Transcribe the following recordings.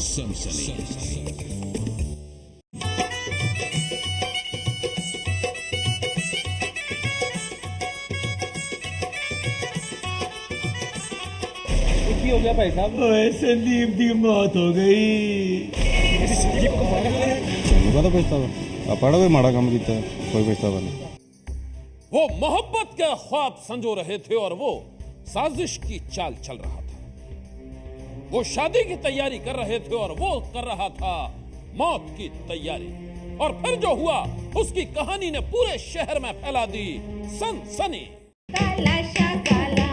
सनसनी। हो गया भाई साहब? संदीप की मौत हो गई। संदीप को मारा तो पछतावा अपड़ा कोई माड़ा काम किया, कोई पछतावा नहीं। वो मोहब्बत के ख्वाब संजो रहे थे और वो साजिश की चाल चल रहा था। वो शादी की तैयारी कर रहे थे और वो कर रहा था मौत की तैयारी। और फिर जो हुआ उसकी कहानी ने पूरे शहर में फैला दी सनसनी। काला काला काला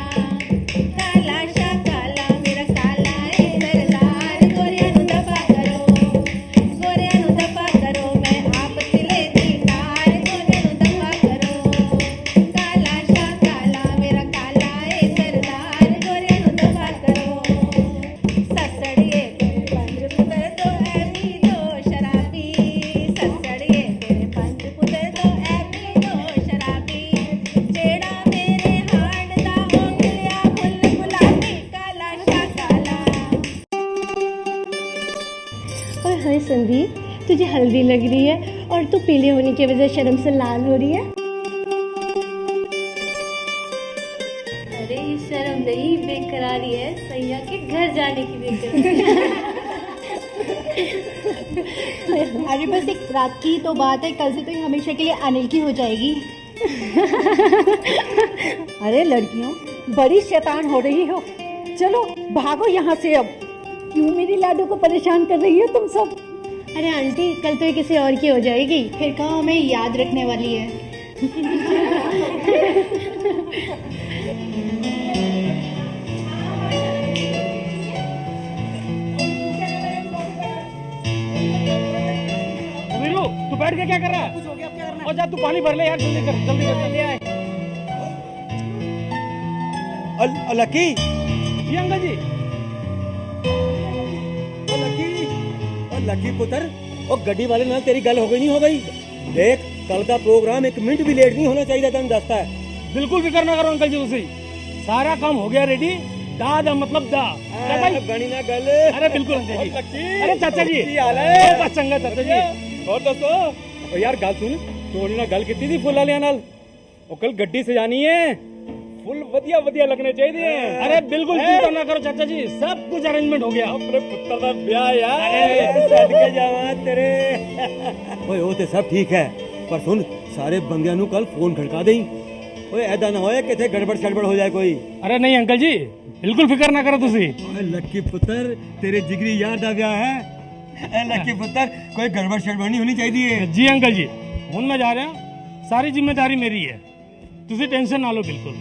काला मेरा काला है सरदार, गोरिया नु दफा करो मैं आप तिले दीदार, गोरिया नु दफा करो। काला मेरा काला है सरदार, गोरिया नु दफा करो। ससड़िए तेरे पंज पुत्र तो है भी दो शराबी, ससड़िए तेरे पंज पुत्र तो है भी दो शराबी। जेड़ा मेरे हाड़ दा हो गया फुल गुलाबी, काला काला। और हाय संदीप, तुझे हल्दी लग रही है और तू पीले होने की वजह शर्म से लाल हो रही है। अरे ये शर्म नहीं, बेकरारी है, सैया के घर जाने की बेकरारी। अरे बस एक रात की तो बात है, कल से तो ये हमेशा के लिए अनिल की हो जाएगी। अरे लड़कियों, बड़ी शैतान हो रही हो, चलो भागो यहाँ से अब। क्यों मेरी लाडो को परेशान कर रही हो तुम सब? अरे आंटी, कल तो ये किसी और की हो जाएगी, फिर कहाँ हमें याद रखने वाली है। वीरू, तू बैठ के क्या कर रहा है? कुछ हो गया, अब क्या करना है? और जा तू पानी भर ले यार, जल्दी कर, जल्दी कर, ले आए। लकी, जी अंकल जी। लकी पुत्र, और गड्डी वाले नाल तेरी गल हो गई नहीं हो गई? देख, कल का प्रोग्राम एक मिनट भी लेट नहीं होना चाहिए, तेन दसता है। बिल्कुल फिक्र ना करो अंकल जी, तुसी सारा काम हो गया रेडी। दा मतलब दा बनी ना गल। अरे बिल्कुल अंकल जी। अरे चाचा जी की हाल है? बस चंगा चाचा जी। और दोस्तों यार गल सुन, तोड़ी ना गल की थी फुल वालियां नाल, और कल गड्डी सजानी है, फुल वधिया वधिया लगने चाहिए। अरे बिल्कुल चिंता ना करो चाचा जी, सब कुछ अरेंजमेंट हो गया। अपने पुत्र का ब्याह यार, सदके जावा तेरे। ओए वो तो सब ठीक है, पर सुन सारे बंदियां नु कल फोन खड़का देई। ओए ऐदा ना होए किथे गड़बड़ सड़बड़ हो जाए कोई। अरे नहीं अंकल जी, बिल्कुल फिक्र ना करो तुसी। ओए लक्की पुत्र, तेरे जिगरी यार दा ब्याह है। ए लक्की पुत्र, कोई गड़बड़ सड़बड़ नहीं होनी चाहिए। जी अंकल जी, हुन मैं जा रहा, सारी जिम्मेदारी मेरी है, तुसी टेंशन ना लो बिल्कुल।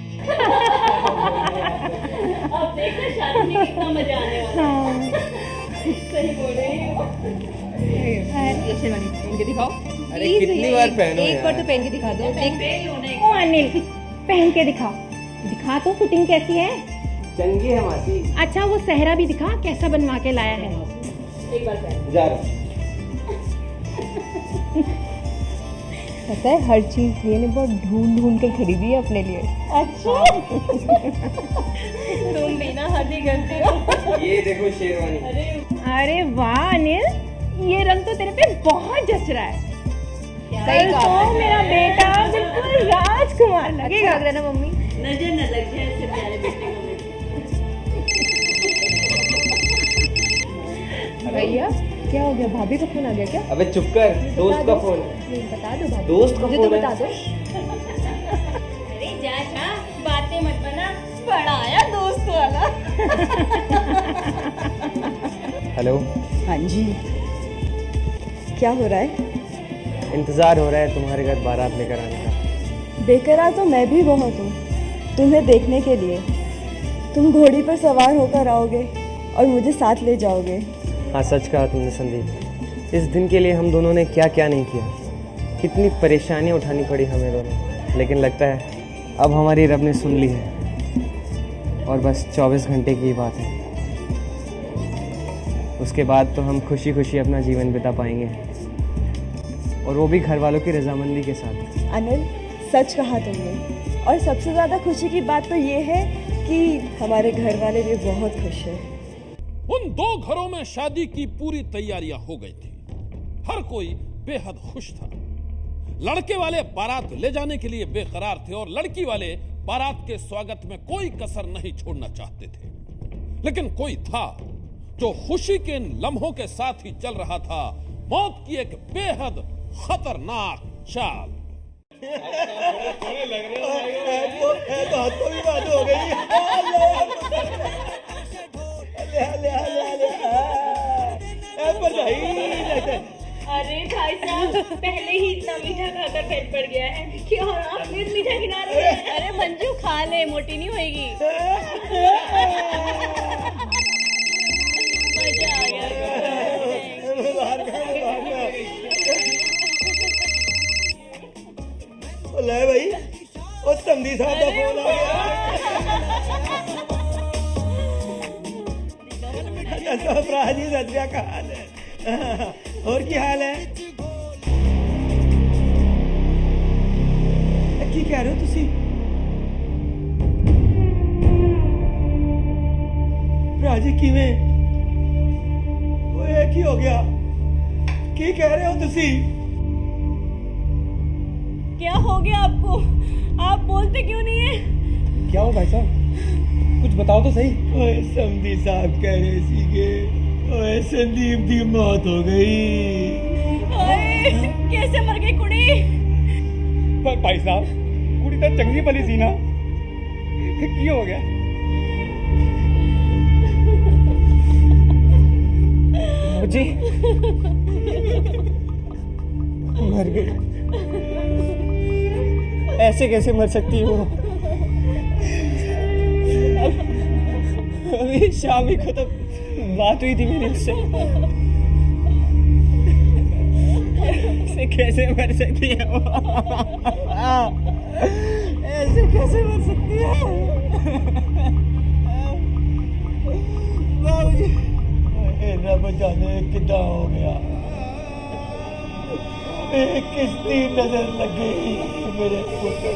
अब देखो शादी में कितना मजा आने वाला है। सही बोल रही हो। ये शेरवानी पहन के दिखाओ। अरे कितनी बार पहनो यार? एक बार तो पहन के दिखा दो। ओ अनिल, पहन के दिखा, दिखा तो फिटिंग कैसी है? चंगी है मासी। अच्छा वो सहरा भी दिखा, कैसा बनवा के लाया है। एक बार पहन जा रहा। पता है हर चीज ये ने बहुत ढूंढ कर खरीदी है अपने लिए। अच्छा। तुम भी ना हद ही करते हो। ये देखो शेरवानी। अरे वाह अनिल, ये रंग तो तेरे पे बहुत जच रहा है। कल तो मेरा बेटा बिल्कुल राजकुमार लगेगा। अच्छा लग रहा है ना मम्मी? नजर न लग जाए ऐसे प्यारे बेटे को। भैया क्या हो गया, भाभी का फोन आ गया क्या? अबे चुप कर, दोस्त का फोन है। बता दो भाभी, दोस्त का मुझे फोन तो है। बता दो। अरे जा बातें मत बना, बड़ा आया दोस्त वाला। हेलो। हाँ जी, क्या हो रहा है? इंतजार हो रहा है तुम्हारे घर बारात लेकर आने का। बेकरार तो मैं भी बहुत हूँ तुम्हें देखने के लिए। तुम घोड़ी पर सवार होकर आओगे और मुझे साथ ले जाओगे। हाँ सच कहा तुमने संदीप, इस दिन के लिए हम दोनों ने क्या क्या नहीं किया, कितनी परेशानियाँ उठानी पड़ी हमें दोनों, लेकिन लगता है अब हमारी रब ने सुन ली है और बस 24 घंटे की बात है। उसके बाद तो हम खुशी खुशी अपना जीवन बिता पाएंगे, और वो भी घर वालों की रजामंदी के साथ। अनिल सच कहा तुमने, और सबसे ज़्यादा खुशी की बात तो ये है कि हमारे घर वाले भी बहुत खुश हैं। उन दो घरों में शादी की पूरी तैयारियां हो गई थी। हर कोई बेहद खुश था। लड़के वाले बारात ले जाने के लिए बेकरार थे और लड़की वाले बारात के स्वागत में कोई कसर नहीं छोड़ना चाहते थे। लेकिन कोई था जो खुशी के इन लम्हों के साथ ही चल रहा था मौत की एक बेहद खतरनाक चाल। अरे भाई साहब, पहले ही इतना मीठा खाकर पेट पड़ गया है कि और आप फिर मीठा खिला रहे हैं। अरे मंजू खा ले, मोटी नहीं होएगी। मजा आ गया। ले भाई, वो समधी साहब का फोन आ गया। भरा जी सत श्री अकाल। और की हाल है? की कह रहे हो तुसी? भरा जी किवें? वो एक ही हो गया। की कह रहे हो तुसी? क्या हो गया आपको? आप बोलते क्यों नहीं है? क्या हो भाई साहब, कुछ बताओ तो सही। ओए समधी साहब कह रहे सीगे, ओए संदीप की मौत हो गई। ओए, कैसे मर गई कुड़ी? भाई साहब, कुड़ी तो चंगी भली सी ना, की हो गया? जी मर गई। ऐसे कैसे मर सकती हो? अभी शाम ही को तो बात हुई थी मेरी उससे। ऐसे कैसे मर सकती है वो? ऐसे कैसे मर सकती है? बाबूजी, रब जाने कितना हो गया। किसकी नजर लग गई मेरे पुत्र?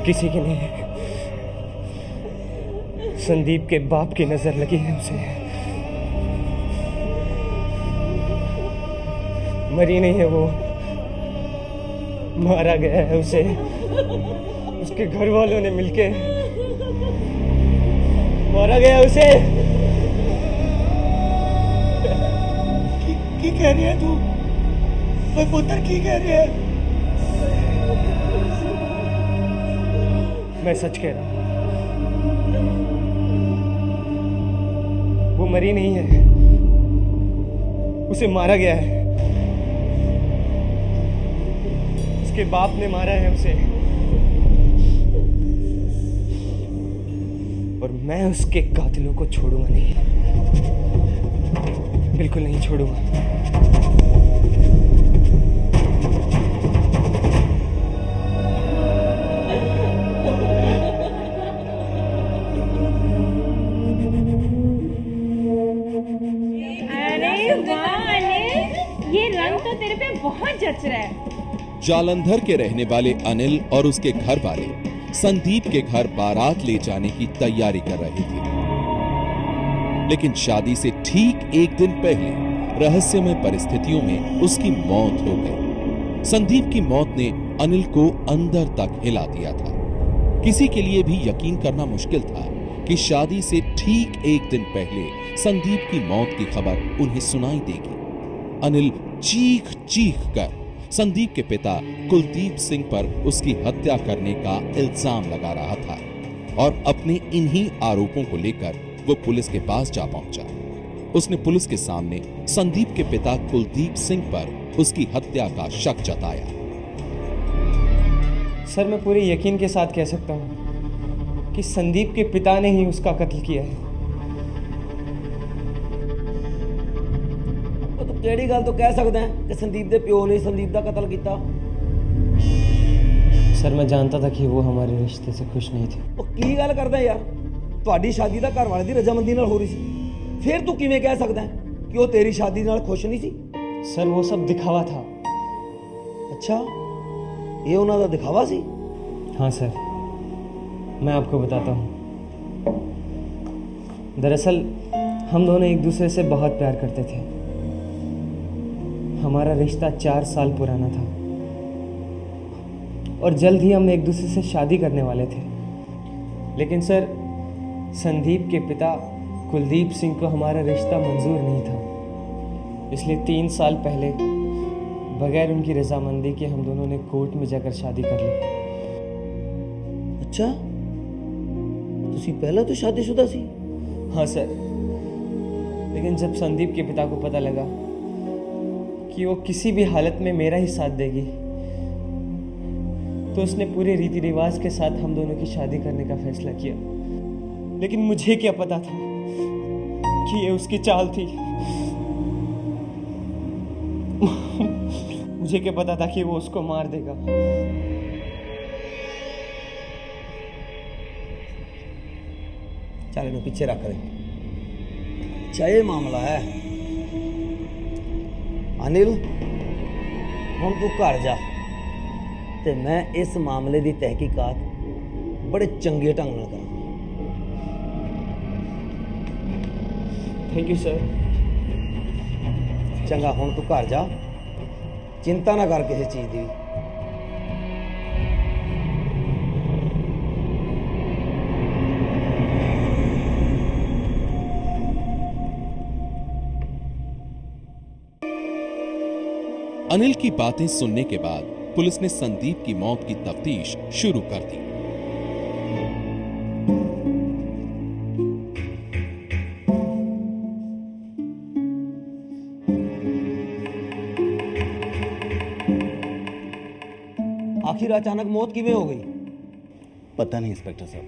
किसी की नहीं है। संदीप के बाप की नजर लगी है उसे। मरी नहीं है वो, मारा गया है उसे। उसके घर वालों ने मिलके मारा गया उसे। की कह रही है तू? ओए पुत्र, की कह रही है? मैं सच कह रहा हूं, वो मरी नहीं है, उसे मारा गया है। उसके बाप ने मारा है उसे, और मैं उसके कातिलों को छोड़ूंगा नहीं, बिल्कुल नहीं छोड़ूंगा। ये रंग तो तेरे पे बहुत जच रहा है। जालंधर के रहने वाले अनिल और उसके घर वाले संदीप के घर बारात ले जाने की तैयारी कर रहे थे, लेकिन शादी से ठीक एक दिन पहले रहस्यमय परिस्थितियों में उसकी मौत हो गई। संदीप की मौत ने अनिल को अंदर तक हिला दिया था। किसी के लिए भी यकीन करना मुश्किल था कि शादी से ठीक एक दिन पहले संदीप की मौत की खबर उन्हें सुनाई देगी। अनिल चीख चीख कर संदीप के पिता कुलदीप सिंह पर उसकी हत्या करने का इल्जाम लगा रहा था, और अपने इन्हीं आरोपों को लेकर वो पुलिस के पास जा पहुंचा। उसने पुलिस के सामने संदीप के पिता कुलदीप सिंह पर उसकी हत्या का शक जताया। सर, मैं पूरे यकीन के साथ कह सकता हूं कि संदीप के पिता ने ही उसका कत्ल किया है। केड़ी गल तो कह सकते हैं कि संदीप दे प्यो ने संदीप का कत्ल किया। सर, मैं जानता था कि वो हमारे रिश्ते से खुश नहीं थे। वो की गल करदा यार, ਤੁਹਾਡੀ शादी ਦਾ घर वाले की रजामंदी नाल हो रही सी, फिर तू किवें कह सकदा है कि वो तेरी शादी नाल खुश नहीं सी? सर, वो सब दिखावा था। अच्छा, ये उन्हां दा दिखावा सी? हाँ सर, मैं आपको बताता हूँ। दरअसल हम दोनों एक दूसरे से बहुत प्यार करते थे। हमारा रिश्ता 4 साल पुराना था और जल्द ही हम एक दूसरे से शादी करने वाले थे। लेकिन सर, संदीप के पिता कुलदीप सिंह को हमारा रिश्ता मंजूर नहीं था, इसलिए 3 साल पहले बगैर उनकी रजामंदी के हम दोनों ने कोर्ट में जाकर शादी कर ली। अच्छा, तुसी पहला तो शादीशुदा सी? हाँ सर, लेकिन जब संदीप के पिता को पता लगा कि वो किसी भी हालत में मेरा ही साथ देगी, तो उसने पूरे रीति रिवाज के साथ हम दोनों की शादी करने का फैसला किया। लेकिन मुझे क्या पता था कि ये उसकी चाल थी। मुझे क्या पता था कि वो उसको मार देगा। चल इन्हें पीछे रख दे। चाहे मामला है अनिल, हम तू घर जा ते मैं इस मामले की तहकीकात बड़े चंगे ढंग नाल करांगा। Thank you sir. चंगा, हुण तू घर जा, चिंता ना कर किसी चीज की। अनिल की बातें सुनने के बाद पुलिस ने संदीप की मौत की तफ्तीश शुरू कर दी। आखिर अचानक मौत किवें हो गई? पता नहीं इंस्पेक्टर साहब,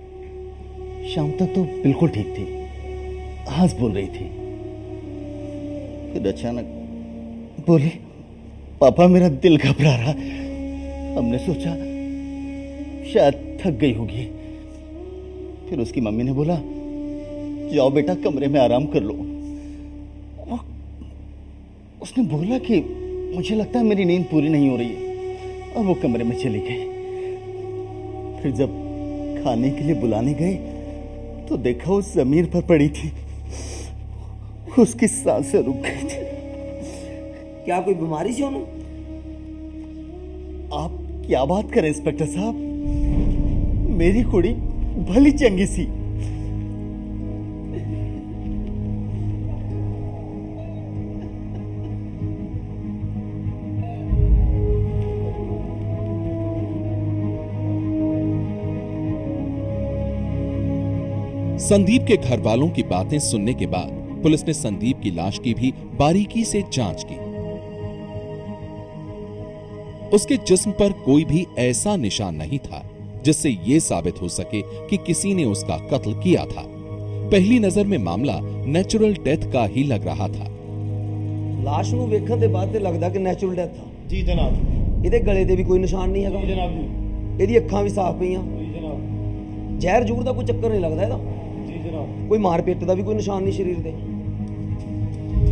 शाम तक तो बिल्कुल ठीक थी, हंस बोल रही थी, फिर अचानक बोली पापा मेरा दिल घबरा रहा। हमने सोचा शायद थक गई होगी। फिर उसकी मम्मी ने बोला जाओ बेटा कमरे में आराम कर लो। उसने बोला कि मुझे लगता है मेरी नींद पूरी नहीं हो रही है, और वो कमरे में चली गई। फिर जब खाने के लिए बुलाने गए तो देखा वो जमीन पर पड़ी थी, उसकी सांसें रुक गई थी। क्या कोई बीमारी से उन्हें? आप क्या बात करें इंस्पेक्टर साहब, मेरी कुड़ी भली चंगी सी। संदीप के घर वालों की बातें सुनने के बाद पुलिस ने संदीप की लाश की भी बारीकी से जांच की। उसके जिस्म पर कोई भी ऐसा निशान नहीं था जिससे यह साबित हो सके कि किसी ने उसका कत्ल किया था। पहली नजर में मामला नेचुरल डेथ का ही लग रहा था। लाश ਨੂੰ ਵੇਖਣ ਦੇ ਬਾਅਦ ਤੇ ਲੱਗਦਾ ਕਿ ਨੈਚੁਰਲ ਡੈਥ ਆ। जी जनाब। ਇਹਦੇ ਗਲੇ ਤੇ ਵੀ ਕੋਈ ਨਿਸ਼ਾਨ ਨਹੀਂ ਹੈਗਾ। जी जनाब जी। ਇਹਦੀ ਅੱਖਾਂ ਵੀ ਸਾਫ਼ ਪਈਆਂ। जी जनाब। ਜ਼ਹਿਰ ਜੂਰ ਦਾ ਕੋਈ ਚੱਕਰ ਨਹੀਂ ਲੱਗਦਾ ਇਹਦਾ। जी जनाब। ਕੋਈ ਮਾਰ ਪਿੱਟ ਦਾ ਵੀ ਕੋਈ ਨਿਸ਼ਾਨ ਨਹੀਂ ਸਰੀਰ ਤੇ।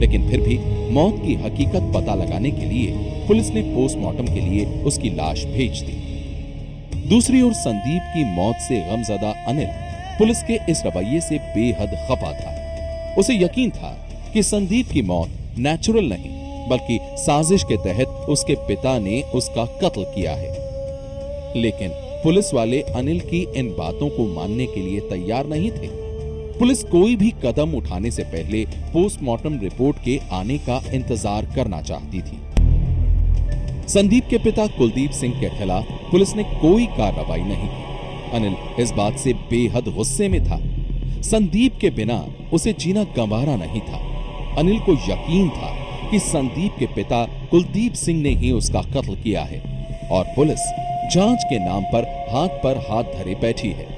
लेकिन फिर भी मौत की हकीकत पता लगाने के लिए पुलिस ने पोस्टमार्टम के लिए उसकी लाश भेज दी। दूसरी ओर संदीप की मौत से गमजदा अनिल पुलिस के इस रवैये से बेहद खफा था। उसे यकीन था कि संदीप की मौत नेचुरल नहीं बल्कि साजिश के तहत उसके पिता ने उसका कत्ल किया है। लेकिन पुलिस वाले अनिल की इन बातों को मानने के लिए तैयार नहीं थे। पुलिस कोई भी कदम उठाने से पहले पोस्टमार्टम रिपोर्ट के आने का इंतजार करना चाहती थी। संदीप के पिता कुलदीप सिंह के खिलाफ पुलिस ने कोई कार्रवाई नहीं की। अनिल इस बात से बेहद गुस्से में था। संदीप के बिना उसे जीना गंवारा नहीं था। अनिल को यकीन था कि संदीप के पिता कुलदीप सिंह ने ही उसका कत्ल किया है और पुलिस जांच के नाम पर हाथ धरे बैठी है।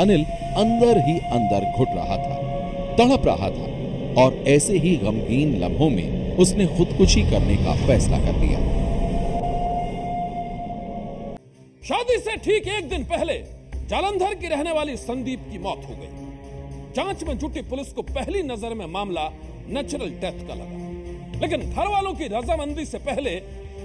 अनिल अंदर ही अंदर घुट रहा था, तड़प रहा था और ऐसे ही गमगीन लम्हों में उसने खुदकुशी करने का फैसला कर लिया। शादी से ठीक एक दिन पहले जालंधर की रहने वाली संदीप की मौत हो गई। जांच में जुटी पुलिस को पहली नजर में मामला नेचुरल डेथ का लगा, लेकिन घर वालों की रजामंदी से पहले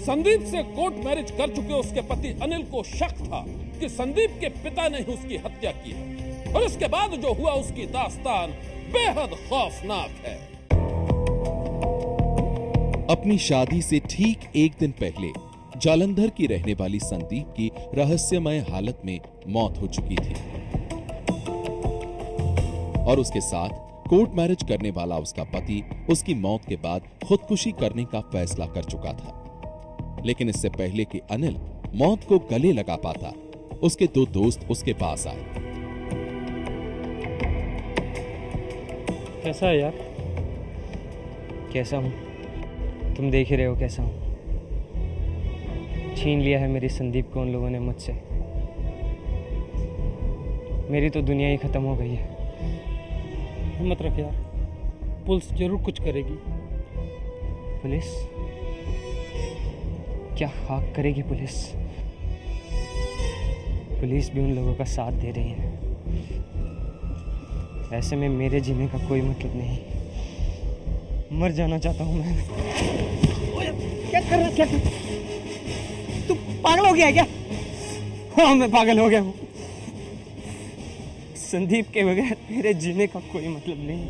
संदीप से कोर्ट मैरिज कर चुके उसके पति अनिल को शक था कि संदीप के पिता ने ही उसकी हत्या की है, और इसके बाद जो हुआ उसकी दास्तान बेहद खौफनाक है। अपनी शादी से ठीक एक दिन पहले जालंधर की रहने वाली संदीप की रहस्यमय हालत में मौत हो चुकी थी और उसके साथ कोर्ट मैरिज करने वाला उसका पति उसकी मौत के बाद खुदकुशी करने का फैसला कर चुका था। लेकिन इससे पहले कि अनिल मौत को गले लगा पाता, उसके दो दोस्त उसके पास आए। कैसा है यार? कैसा हूं? तुम देख ही रहे हो कैसा हूं। छीन लिया है मेरी संदीप को उन लोगों ने मुझसे। मेरी तो दुनिया ही खत्म हो गई है। हिम्मत रख यार, पुलिस जरूर कुछ करेगी। पुलिस? क्या खाक करेगी पुलिस? पुलिस भी उन लोगों का साथ दे रही है। ऐसे में मेरे जीने का कोई मतलब नहीं। मर जाना चाहता हूं मैं। क्या कर रहा है? तू पागल हो गया है क्या? हाँ, मैं पागल हो गया हूँ। संदीप के बगैर मेरे जीने का कोई मतलब नहीं।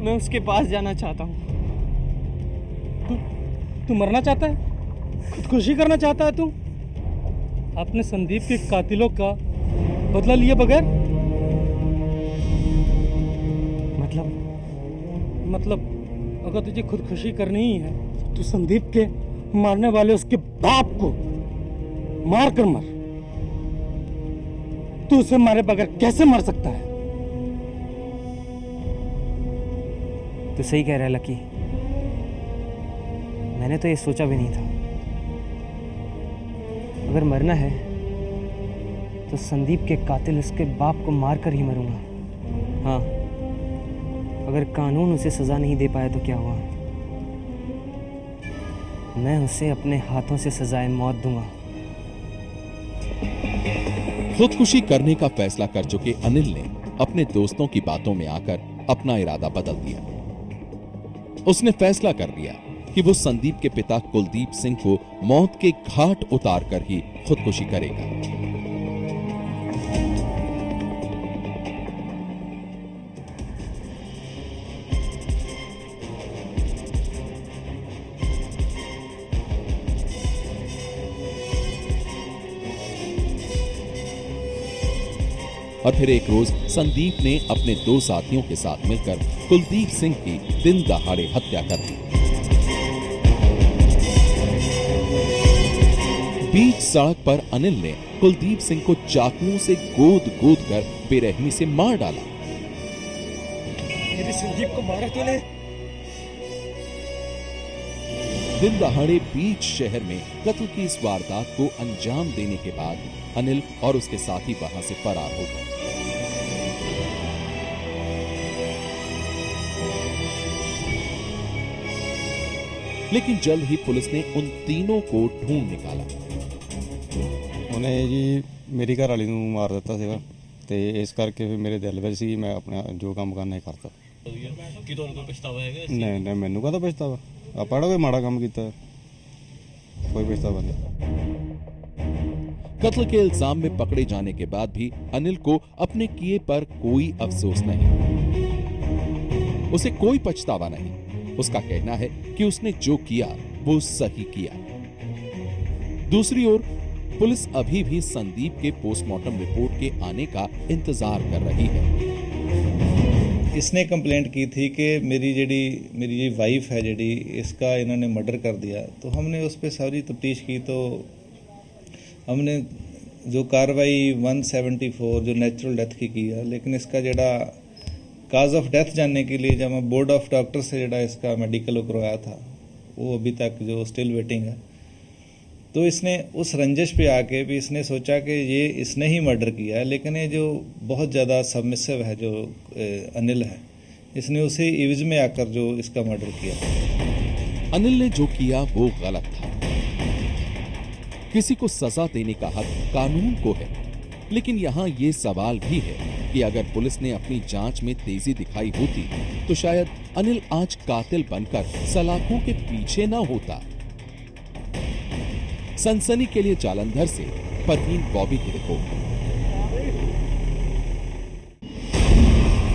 मैं उसके पास जाना चाहता हूँ। तू मरना चाहता है? खुदकुशी करना चाहता है तू? आपने संदीप के कातिलों का बदला लिए बगैर? मतलब अगर तुझे खुदकुशी करनी ही है तो संदीप के मारने वाले उसके बाप को मार कर मर। तू उसे मारे बगैर कैसे मर सकता है? तू सही कह रहा है लकी। मैंने तो ये सोचा भी नहीं था। अगर मरना है तो संदीप के कातिल उसके बाप को मारकर ही मरूंगा। हाँ, अगर कानून उसे सजा नहीं दे पाया तो क्या हुआ? मैं उसे अपने हाथों से सजाए मौत दूंगा। खुदकुशी करने का फैसला कर चुके अनिल ने अपने दोस्तों की बातों में आकर अपना इरादा बदल दिया। उसने फैसला कर लिया कि वो संदीप के पिता कुलदीप सिंह को मौत के घाट उतार कर ही खुदकुशी करेगा। और फिर एक रोज संदीप ने अपने दो साथियों के साथ मिलकर कुलदीप सिंह की दिन दहाड़े हत्या कर दी। बीच सड़क पर अनिल ने कुलदीप सिंह को चाकुओं से गोद गोद कर बेरहमी से मार डाला। मेरे संदीप को मारा तूने? दिन दहाड़े बीच शहर में कत्ल की इस वारदात को अंजाम देने के बाद अनिल और उसके साथी वहां से फरार हो गए। लेकिन जल्द ही पुलिस ने उन तीनों को ढूंढ निकाला। ਉਹਨੇ ਜੀ ਮੇਰੀ ਘਰ ਵਾਲੀ ਨੂੰ ਮਾਰ ਦਿੱਤਾ ਸੀਗਾ ਤੇ ਇਸ ਕਰਕੇ ਫਿਰ ਮੇਰੇ ਦਿਲ ਵਿੱਚ ਸੀ ਮੈਂ ਆਪਣਾ ਜੋ ਕੰਮ ਕਰਨਾ ਹੀ ਕਰਤਾ। ਕੀ ਤੁਹਾਨੂੰ ਕੋਈ ਪਛਤਾਵਾ ਹੈਗਾ? ਨਹੀਂ ਨਹੀਂ ਮੈਨੂੰ ਕਾਹਦਾ ਪਛਤਾਵਾ? ਆਪਾਂ ਕਿਹੜਾ ਕੋਈ ਮਾੜਾ ਕੰਮ ਕੀਤਾ? कोई पछतावा नहीं। कत्ल के इल्जाम में पकड़े जाने के बाद भी अनिल को अपने किए पर कोई अफसोस नहीं, उसे कोई पछतावा नहीं। उसका कहना है कि उसने जो किया वो सही किया। दूसरी ओर पुलिस अभी भी संदीप के पोस्टमार्टम रिपोर्ट के आने का इंतजार कर रही है। इसने कंप्लेंट की थी कि मेरी वाइफ है जी इसका इन्होंने मर्डर कर दिया। तो हमने उस पर सारी तफ्तीश की तो हमने जो कार्रवाई 174 जो नेचुरल डेथ की है, लेकिन इसका जड़ा काज ऑफ डेथ जानने के लिए जब मैं बोर्ड ऑफ डॉक्टर से जड़ा इसका मेडिकल करवाया था वो अभी तक जो स्टिल वेटिंग है। तो इसने उस रंजिश पे आके भी इसने सोचा कि ये इसने ही मर्डर किया है, लेकिन ये जो बहुत ज़्यादा सबमिसिव है जो अनिल है, इसने उसे इवज में आकर जो इसका मर्डर किया। अनिल ने जो किया वो गलत था। किसी को सजा देने का हक कानून को है, लेकिन यहाँ ये सवाल भी है कि अगर पुलिस ने अपनी जांच में तेजी दिखाई होती तो शायद अनिल आज कातिल बनकर सलाखों के पीछे ना होता। सनसनी के लिए जालंधर से परवीन बॉबी की रिपोर्ट।